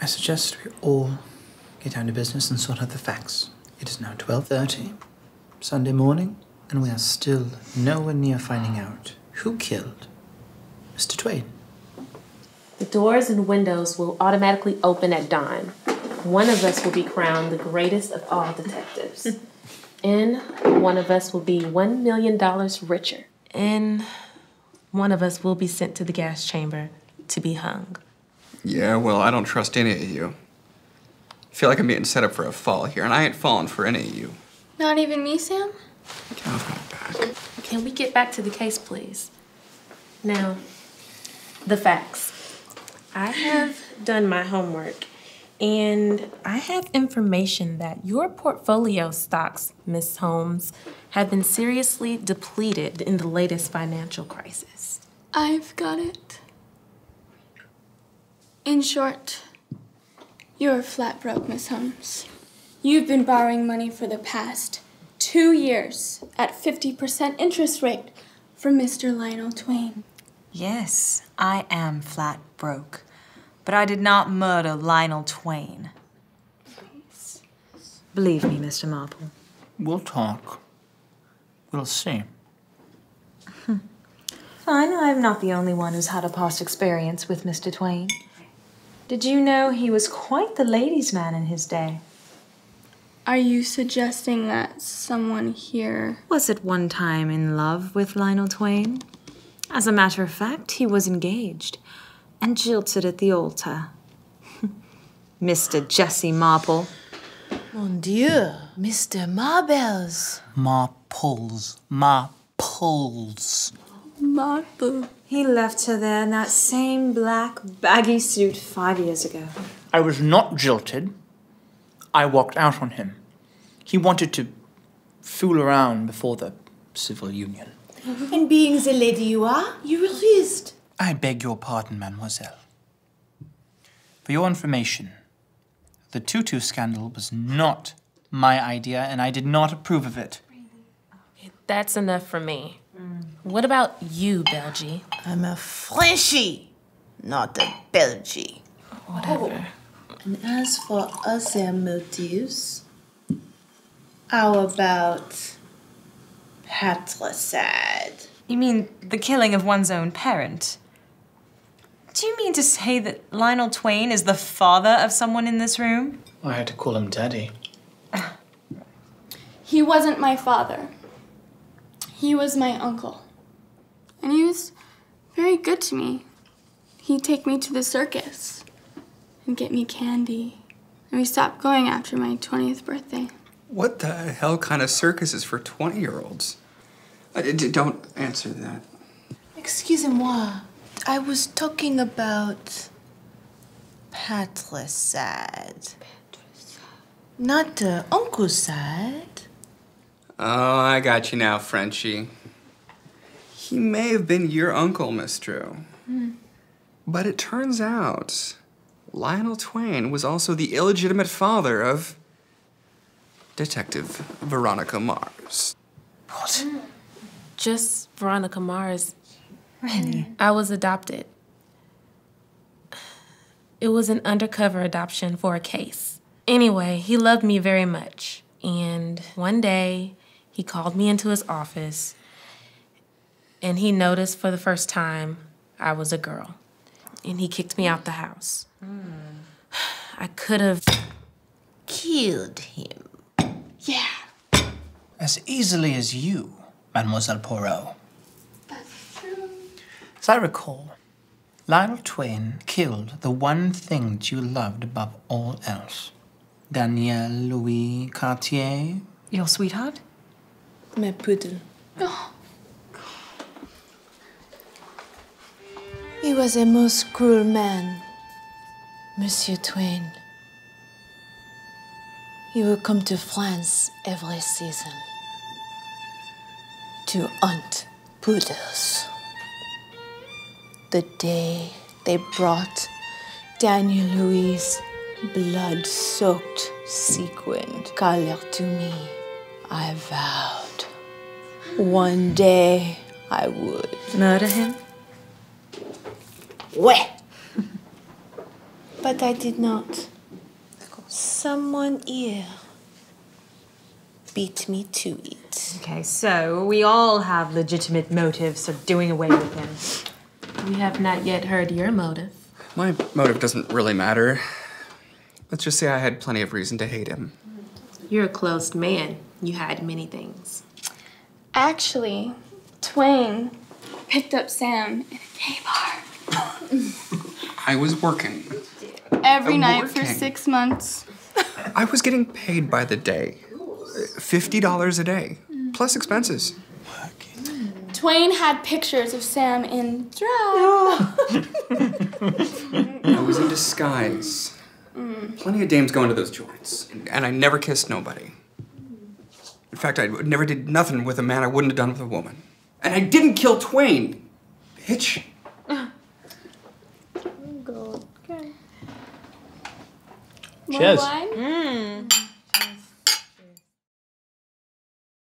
I suggest we all get down to business and sort out the facts. It is now 12:30, Sunday morning, and we are still nowhere near finding out who killed Mr. Twain. The doors and windows will automatically open at dawn. One of us will be crowned the greatest of all detectives. And one of us will be $1 million richer. And one of us will be sent to the gas chamber to be hung. Yeah, well, I don't trust any of you. I feel like I'm being set up for a fall here, and I ain't falling for any of you. Not even me, Sam? Get off my back. Can we get back to the case, please? Now, the facts. I have done my homework, and I have information that your portfolio stocks, Miss Holmes, have been seriously depleted in the latest financial crisis. I've got it. In short, you're flat broke, Miss Holmes. You've been borrowing money for the past 2 years at 50% interest rate from Mr. Lionel Twain. Yes, I am flat broke, but I did not murder Lionel Twain. Believe me, Mr. Marple. We'll talk. We'll see. Fine, I'm not the only one who's had a past experience with Mr. Twain. Did you know he was quite the ladies' man in his day? Are you suggesting that someone here Was at one time in love with Lionel Twain? As a matter of fact, he was engaged and jilted at the altar. Mr. Jesse Marple. Mon Dieu, Mr. Marbles. Marples. Marples. Marple? He left her there in that same black baggy suit 5 years ago. I was not jilted. I walked out on him. He wanted to fool around before the civil union. And being the lady you are, you refused. I beg your pardon, mademoiselle. For your information, the tutu scandal was not my idea, and I did not approve of it. That's enough for me. What about you, Belgie? I'm a Frenchie, not a Belgie. Whatever. And as for other motives, how about patricide? You mean the killing of one's own parent? Do you mean to say that Lionel Twain is the father of someone in this room? I had to call him Daddy. He wasn't my father. He was my uncle. And he was very good to me. He'd take me to the circus and get me candy. And we stopped going after my 20th birthday. What the hell kind of circus is for 20-year-olds? Don't answer that. Excusez-moi, I was talking about patricide. Not the uncle's side. Oh, I got you now, Frenchie. He may have been your uncle, Miss Drew. But it turns out Lionel Twain was also the illegitimate father of Detective Veronica Mars. What? Just Veronica Mars. Really? I was adopted. It was an undercover adoption for a case. Anyway, he loved me very much. And one day, he called me into his office, and he noticed for the first time I was a girl. And he kicked me out the house. I could have Killed him. Yeah. As easily as you, Mademoiselle Poirot. That's true. As I recall, Lionel Twain killed the one thing that you loved above all else. Daniel Louis Cartier. Your sweetheart? My poodle. Oh. He was a most cruel man, Monsieur Twain. He would come to France every season to hunt poodles. The day they brought Daniel Louis' blood-soaked sequined collar to me, I vowed one day I would Murder him? Ouais. But I did not. Of course. Someone here beat me to it. Okay, so we all have legitimate motives for doing away with him. We have not yet heard your motive. My motive doesn't really matter. Let's just say I had plenty of reason to hate him. You're a closed man. You hide many things. Actually, Twain picked up Sam in a gay bar. I was working. Every night for Working. 6 months. I was getting paid by the day. $50 a day, plus expenses. Twain had pictures of Sam in drag. I was in disguise. Plenty of dames going to those joints, and I never kissed nobody. In fact, I never did nothing with a man I wouldn't have done with a woman. And I didn't kill Twain, bitch. God. Okay. Cheers. More wine?